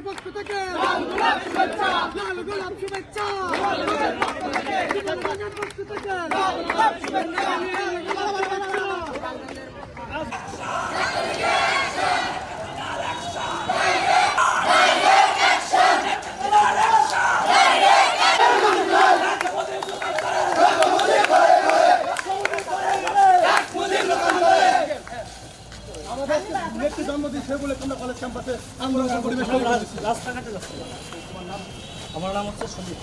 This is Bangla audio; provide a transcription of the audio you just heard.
পক্ষ থেকে লাল গোলাপ শুভেচ্ছা পক্ষ থেকে আমাদের জন্মদিন সে বলে তোমরা কলেজ ক্যাম্পাসে আন্দোলন পরিবেশ রাস্তাঘাটে যাচ্ছে। আমার নাম হচ্ছে সন্দীপ।